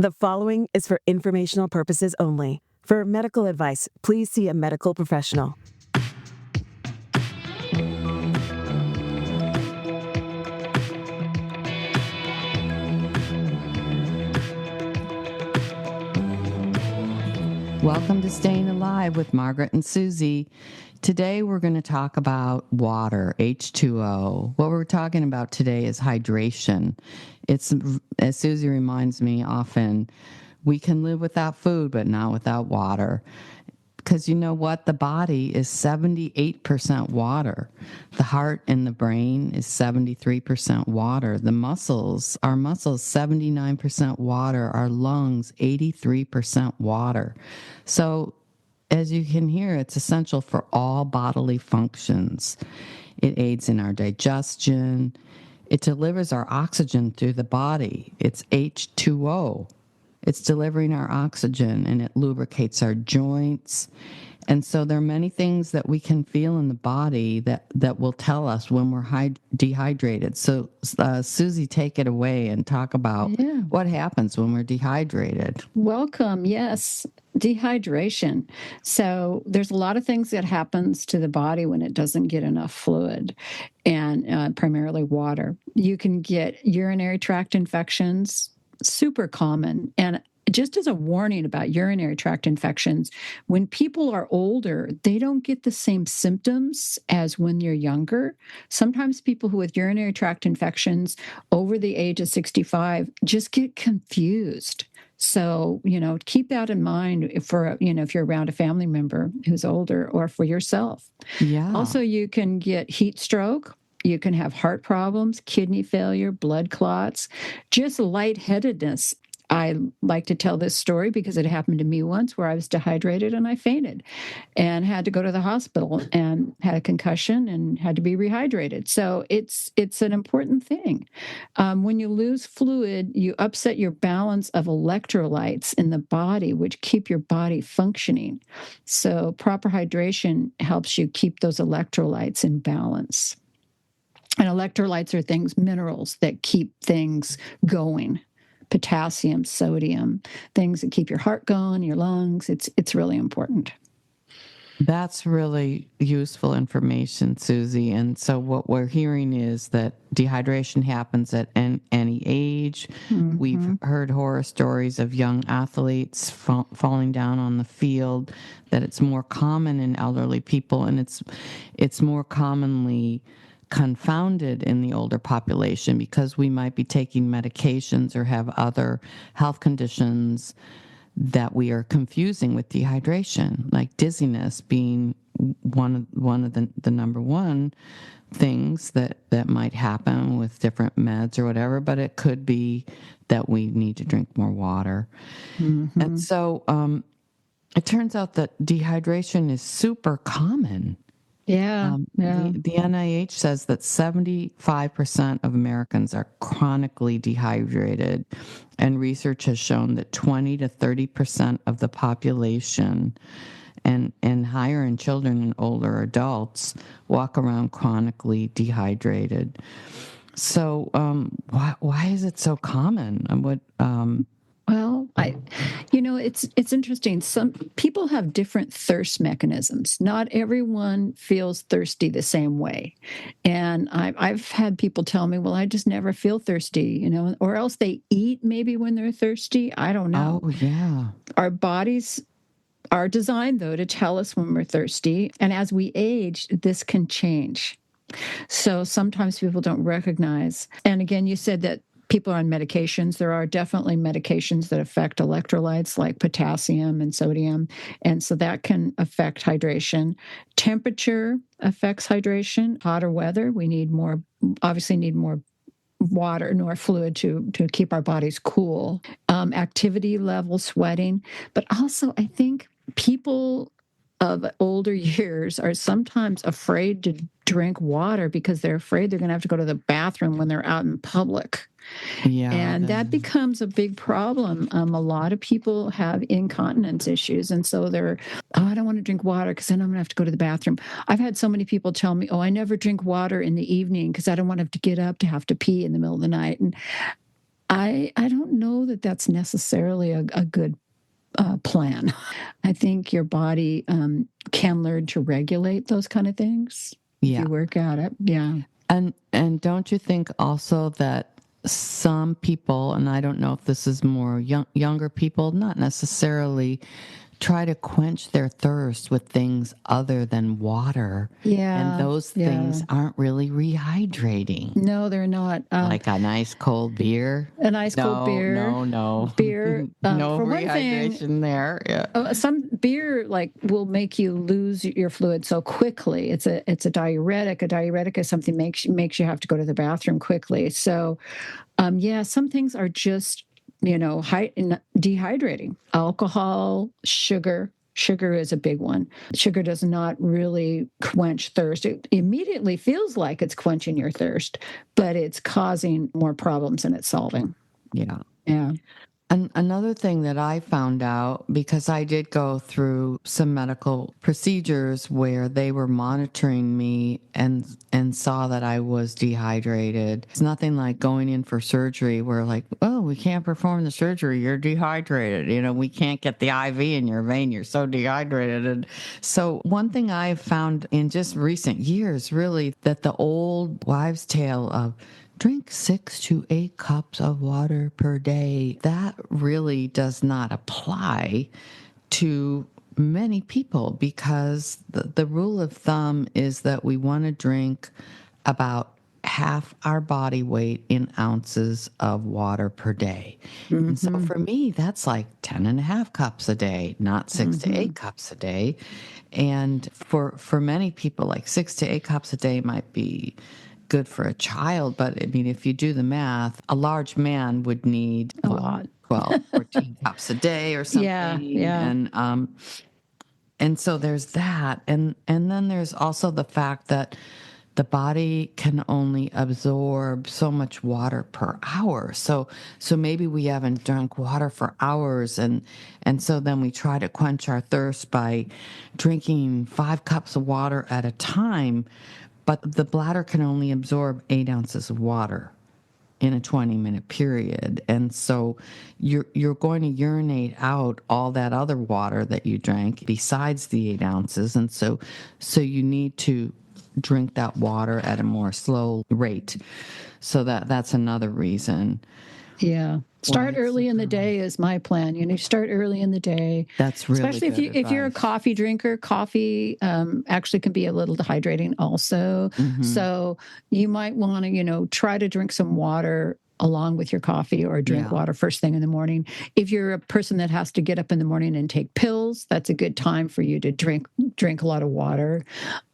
The following is for informational purposes only. For medical advice, please see a medical professional. Welcome to Staying Alive with Margaret and Susy. Today we're going to talk about water, H2O. What we're talking about today is hydration. It's, as Susy reminds me often, we can live without food, but not without water. Because you know what? The body is 78% water. The heart and the brain is 73% water. The muscles, our muscles, 79% water. Our lungs, 83% water. So as you can hear, it's essential for all bodily functions. It aids in our digestion. It delivers our oxygen through the body. It's H2O. It's delivering our oxygen, and it lubricates our joints. And so there are many things that we can feel in the body that will tell us when we're dehydrated. So, Susy, take it away and talk about what happens when we're dehydrated. Welcome. Yes, dehydration. So there's a lot of things that happens to the body when it doesn't get enough fluid, and primarily water. You can get urinary tract infections, super common. And just as a warning about urinary tract infections, when people are older, they don't get the same symptoms as when you're younger. Sometimes people who with urinary tract infections over the age of 65 just get confused. So, keep that in mind if you're around a family member who's older or for yourself. Yeah. Also, you can get heat stroke. You can have heart problems, kidney failure, blood clots, just lightheadedness. I like to tell this story because it happened to me once where I was dehydrated and I fainted and had to go to the hospital and had a concussion and had to be rehydrated. So it's an important thing. When you lose fluid, you upset your balance of electrolytes in the body, which keep your body functioning. So proper hydration helps you keep those electrolytes in balance. And electrolytes are minerals that keep things going. Potassium, sodium, things that keep your heart going, your lungs. It's really important. That's really useful information, Susy. And so what we're hearing is that dehydration happens at any age. Mm-hmm. We've heard horror stories of young athletes falling down on the field, that it's more common in elderly people, and it's more commonly confounded in the older population because we might be taking medications or have other health conditions that we are confusing with dehydration, like dizziness being one of the number one things that might happen with different meds or whatever, but it could be that we need to drink more water. Mm-hmm. And so it turns out that dehydration is super common. Yeah. The NIH says that 75% of Americans are chronically dehydrated, and research has shown that 20 to 30% of the population and higher in children and older adults walk around chronically dehydrated. So why is it so common? Well, it's interesting. Some people have different thirst mechanisms. Not everyone feels thirsty the same way. And I've had people tell me, well, I just never feel thirsty, or else they eat maybe when they're thirsty. I don't know. Oh, yeah. Our bodies are designed, though, to tell us when we're thirsty. And as we age, this can change. So sometimes people don't recognize. And again, you said that people are on medications. There are definitely medications that affect electrolytes like potassium and sodium. And so that can affect hydration. Temperature affects hydration. Hotter weather, we obviously need more water, more fluid to keep our bodies cool. Activity level, sweating. But also, I think people of older years are sometimes afraid to drink water because they're afraid they're going to have to go to the bathroom when they're out in public. Yeah, and that becomes a big problem. A lot of people have incontinence issues, and so I don't want to drink water because then I'm going to have to go to the bathroom. I've had so many people tell me, I never drink water in the evening because I don't want to have to get up to have to pee in the middle of the night. And I don't know that that's necessarily a good plan. I think your body can learn to regulate those kind of things if Yeah. you work at it. Yeah. And don't you think also that some people, and I don't know if this is more younger people, not necessarily, try to quench their thirst with things other than water, and Yeah. those Yeah. things aren't really rehydrating. No, they're not. Like a nice cold beer? An ice cold No, beer, no, no. No for one thing, rehydration there. Yeah. some beer like will make you lose your fluid so quickly. It's a diuretic. A diuretic is something makes you have to go to the bathroom quickly. So, yeah, some things are just dehydrating. Alcohol, sugar. Sugar is a big one. Sugar does not really quench thirst. It immediately feels like it's quenching your thirst, but it's causing more problems than it's solving. Yeah. Yeah. And another thing that I found out, because I did go through some medical procedures where they were monitoring me and saw that I was dehydrated. It's nothing like going in for surgery where like, oh, we can't perform the surgery. You're dehydrated. We can't get the IV in your vein. You're so dehydrated. And so one thing I've found in just recent years, really, that the old wives' tale of drink 6 to 8 cups of water per day, that really does not apply to many people, because the rule of thumb is that we want to drink about half our body weight in ounces of water per day. And so for me, that's like 10 and a half cups a day, not 6 to 8 cups a day. And for many people, like 6 to 8 cups a day might be good for a child, but I mean, if you do the math, a large man would need A lot. 12, 14 cups a day or something. Yeah. And so there's that. And then there's also the fact that the body can only absorb so much water per hour. So maybe we haven't drunk water for hours, and so then we try to quench our thirst by drinking 5 cups of water at a time, but the bladder can only absorb 8 ounces of water in a 20-minute period. And so you're going to urinate out all that other water that you drank besides the 8 ounces. And so you need to drink that water at a more slow rate. So that's another reason. Yeah. Start early in the day is my plan. Start early in the day. That's really especially good if you're a advice. coffee drinker. Coffee actually can be a little dehydrating also. So you might want to, try to drink some water along with your coffee, or drink water first thing in the morning. If you're a person that has to get up in the morning and take pills, that's a good time for you to drink a lot of water.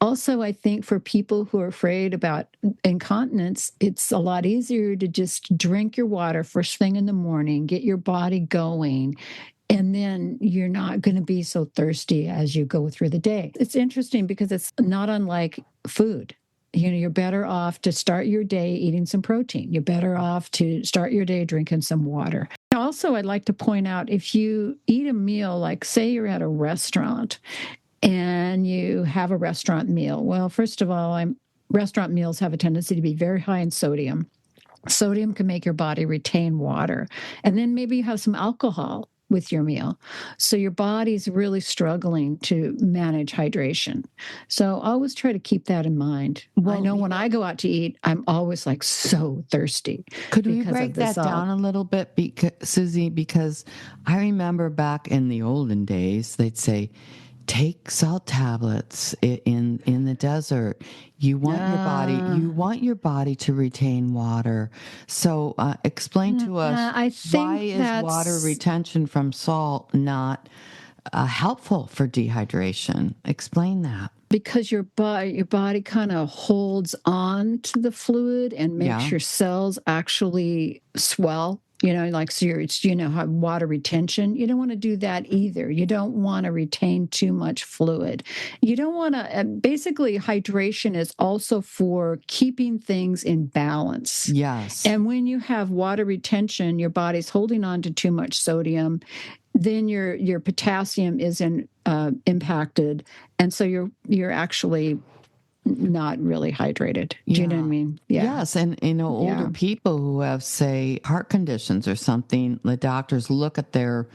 Also, I think for people who are afraid about incontinence, it's a lot easier to just drink your water first thing in the morning, get your body going, and then you're not going to be so thirsty as you go through the day. It's interesting because it's not unlike food. You're better off to start your day eating some protein. You're better off to start your day drinking some water. Also, I'd like to point out, if you eat a meal, like say you're at a restaurant and you have a restaurant meal. Well, first of all, restaurant meals have a tendency to be very high in sodium. Sodium can make your body retain water. And then maybe you have some alcohol with your meal. So your body's really struggling to manage hydration. So always try to keep that in mind. I know when I go out to eat, I'm always like so thirsty. Could we break that down a little bit, Susie? Because I remember back in the olden days, they'd say, take salt tablets in the desert. You want your body to retain water. So explain to us, why is water retention from salt not helpful for dehydration? Explain that. Because your body kind of holds on to the fluid and makes your cells actually swell. So have water retention. You don't want to do that either. You don't want to retain too much fluid. You don't want to, basically, hydration is also for keeping things in balance. Yes. And when you have water retention, your body's holding on to too much sodium, then your potassium is impacted. And so you're actually not really hydrated. Do you know what I mean? Yeah. Yes. And, older people who have, say, heart conditions or something, the doctors look at their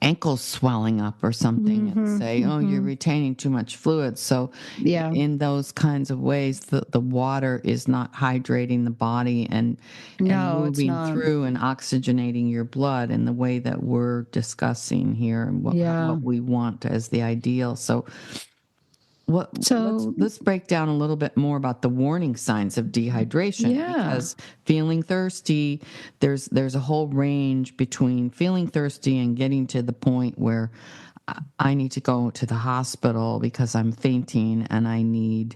ankles swelling up or something and say, oh, you're retaining too much fluid. So in those kinds of ways, the water is not hydrating the body and moving through and oxygenating your blood in the way that we're discussing here and what we want as the ideal. So let's break down a little bit more about the warning signs of dehydration, because feeling thirsty, there's a whole range between feeling thirsty and getting to the point where I need to go to the hospital because I'm fainting and I need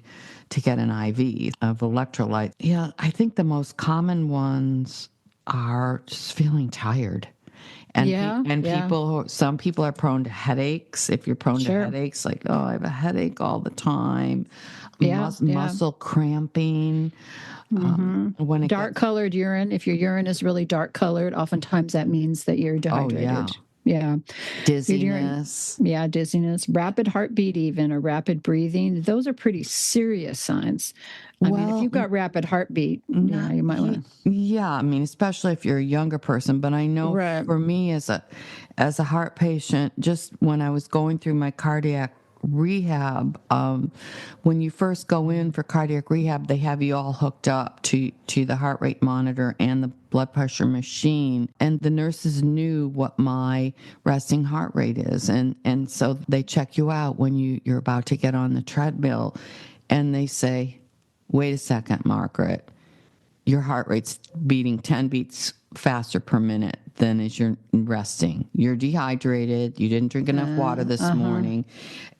to get an IV of electrolyte. Yeah, I think the most common ones are just feeling tired. And some people are prone to headaches. If you're prone to headaches, like, oh, I have a headache all the time. Muscle cramping. When dark colored urine, if your urine is really dark colored, oftentimes that means that you're dehydrated. Dizziness. Dizziness. Rapid heartbeat, even, or rapid breathing. Those are pretty serious signs. I mean, if you've got rapid heartbeat, you might want to. Yeah, I mean, especially if you're a younger person. But I know for me as a heart patient, just when I was going through my cardiac rehab, when you first go in for cardiac rehab, they have you all hooked up to the heart rate monitor and the blood pressure machine, and the nurses knew what my resting heart rate is, and so they check you out when you're about to get on the treadmill, and they say, wait a second, Margaret, your heart rate's beating 10 beats faster per minute than as you're resting. You're dehydrated. You didn't drink enough water this morning.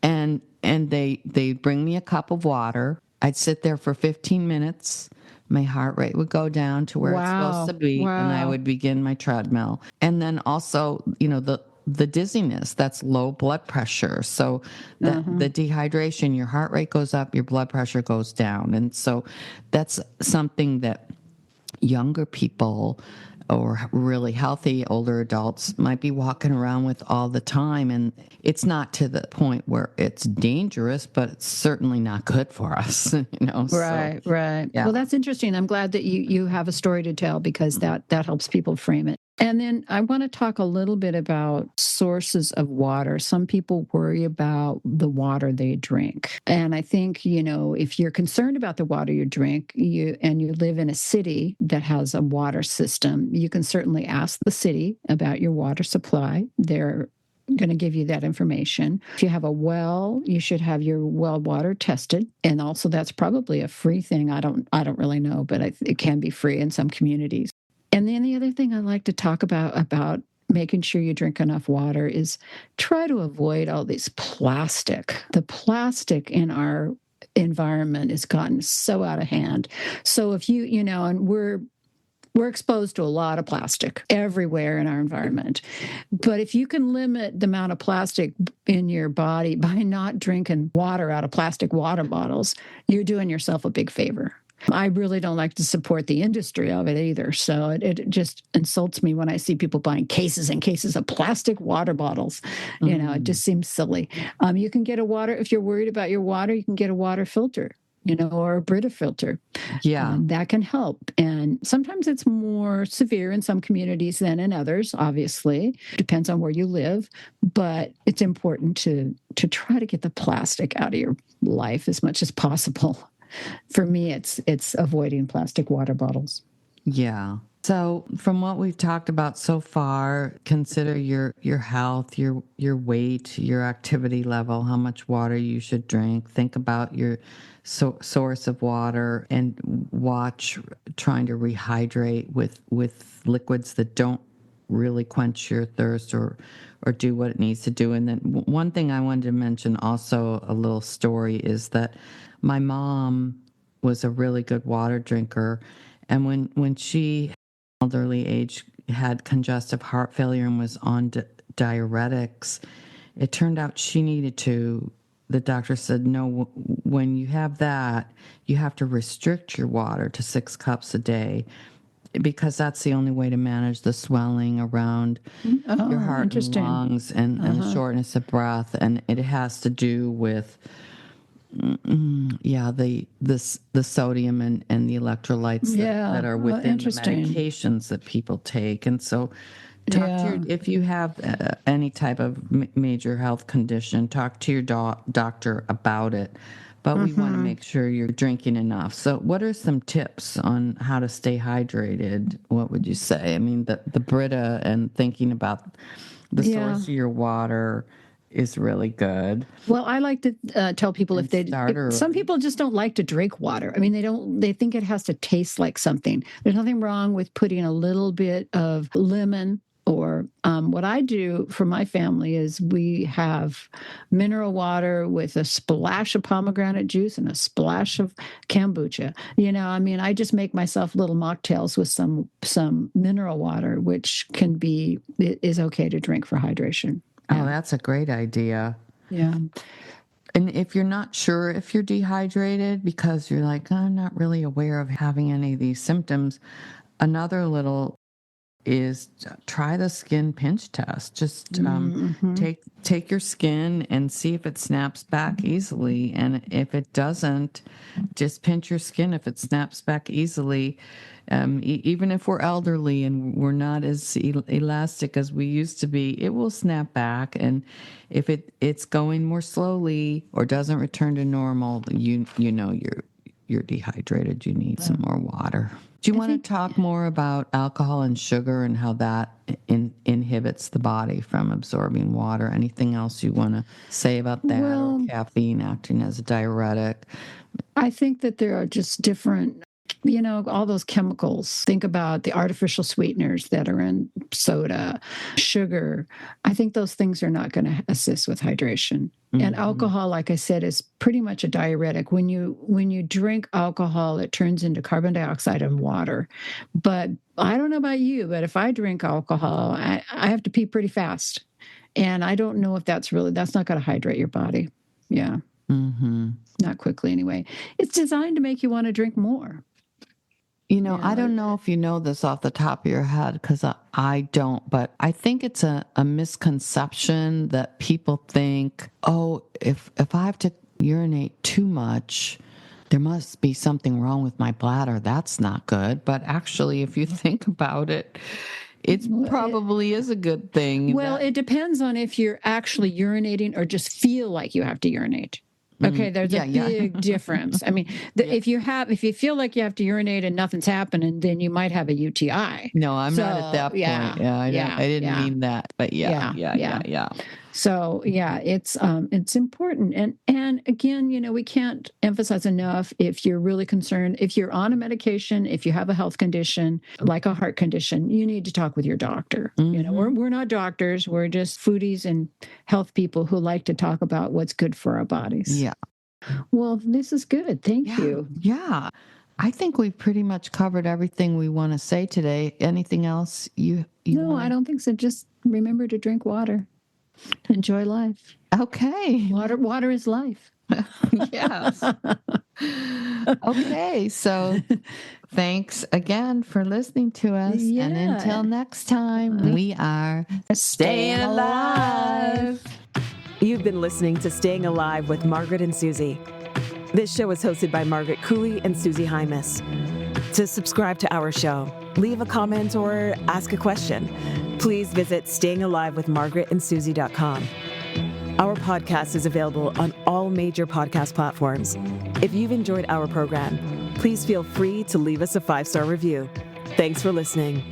And they bring me a cup of water. I'd sit there for 15 minutes. My heart rate would go down to where it's supposed to be, and I would begin my treadmill. And then also, the dizziness, that's low blood pressure. So the dehydration, your heart rate goes up, your blood pressure goes down. And so that's something that younger people or really healthy older adults might be walking around with all the time. And it's not to the point where it's dangerous, but it's certainly not good for us, Right. Yeah. Well, that's interesting. I'm glad that you have a story to tell, because that helps people frame it. And then I want to talk a little bit about sources of water. Some people worry about the water they drink. And I think, if you're concerned about the water you drink, and you live in a city that has a water system, you can certainly ask the city about your water supply. They're going to give you that information. If you have a well, you should have your well water tested. And also that's probably a free thing. I don't really know, but it can be free in some communities. And then the other thing I like to talk about making sure you drink enough water is try to avoid all these plastic. The plastic in our environment has gotten so out of hand. So if and we're exposed to a lot of plastic everywhere in our environment. But if you can limit the amount of plastic in your body by not drinking water out of plastic water bottles, you're doing yourself a big favor. I really don't like to support the industry of it either. So it just insults me when I see people buying cases and cases of plastic water bottles. It just seems silly. You can get if you're worried about your water, you can get a water filter, or a Brita filter. Yeah. That can help. And sometimes it's more severe in some communities than in others, obviously. Depends on where you live. But it's important to try to get the plastic out of your life as much as possible. For me, it's avoiding plastic water bottles. Yeah. So from what we've talked about so far, consider your health, your weight, your activity level, how much water you should drink. Think about your source of water, and watch trying to rehydrate with liquids that don't really quench your thirst or do what it needs to do. And then one thing I wanted to mention, also a little story, is that my mom was a really good water drinker. And when she, elderly age, had congestive heart failure and was on diuretics, it turned out she needed to, the doctor said, no, when you have that, you have to restrict your water to 6 cups a day, because that's the only way to manage the swelling around your heart and lungs and the shortness of breath. And it has to do with Yeah, the sodium and the electrolytes that are within the medications that people take. And so if you have any type of major health condition, talk to your doctor about it. But we want to make sure you're drinking enough. So what are some tips on how to stay hydrated? What would you say? I mean, the Brita and thinking about the source of your water is really good. Well, I like to tell people some people just don't like to drink water. I mean, they think it has to taste like something. There's nothing wrong with putting a little bit of lemon, or what I do for my family is we have mineral water with a splash of pomegranate juice and a splash of kombucha. I just make myself little mocktails with some mineral water, which is okay to drink for hydration. Oh, that's a great idea. Yeah. And if you're not sure if you're dehydrated because you're like, I'm not really aware of having any of these symptoms, another little is try the skin pinch test. Just take your skin and see if it snaps back easily. And if it doesn't, just pinch your skin. If it snaps back easily, even if we're elderly and we're not as elastic as we used to be, it will snap back. And if it's going more slowly or doesn't return to normal, you know you're dehydrated. You need some more water. Do you want to talk more about alcohol and sugar and how that inhibits the body from absorbing water? Anything else you want to say about that? Or caffeine acting as a diuretic? I think that there are just different, all those chemicals. Think about the artificial sweeteners that are in soda, sugar. I think those things are not going to assist with hydration. And alcohol, like I said, is pretty much a diuretic. When you drink alcohol, it turns into carbon dioxide and water. But I don't know about you, but if I drink alcohol, I have to pee pretty fast. And I don't know if that's not going to hydrate your body. Yeah. Not quickly anyway. It's designed to make you want to drink more. I don't know if you know this off the top of your head, because I don't, but I think it's a misconception that people think, oh, if I have to urinate too much, there must be something wrong with my bladder. That's not good. But actually, if you think about it, it probably is a good thing. Well, it depends on if you're actually urinating or just feel like you have to urinate. Okay, there's a big difference. I mean, if you feel like you have to urinate and nothing's happening, then you might have a UTI. No, I'm not at that point. I didn't mean that, but yeah. So it's important, and again, we can't emphasize enough. If you're really concerned, if you're on a medication, if you have a health condition like a heart condition, you need to talk with your doctor. We're not doctors; we're just foodies and health people who like to talk about what's good for our bodies. Yeah. Well, this is good. Thank you. Yeah. I think we've pretty much covered everything we want to say today. Anything else you No, I don't think so. Just remember to drink water. Enjoy life. Okay. Water is life. Yes. Okay. So thanks again for listening to us. Yeah. And until next time, we are staying alive. You've been listening to Staying Alive with Margaret and Susy. This show is hosted by Margaret Cooley and Susy Hymas. To subscribe to our show, leave a comment or ask a question, please visit stayingalivewithmargaretandsusy.com. Our podcast is available on all major podcast platforms. If you've enjoyed our program, please feel free to leave us a 5-star review. Thanks for listening.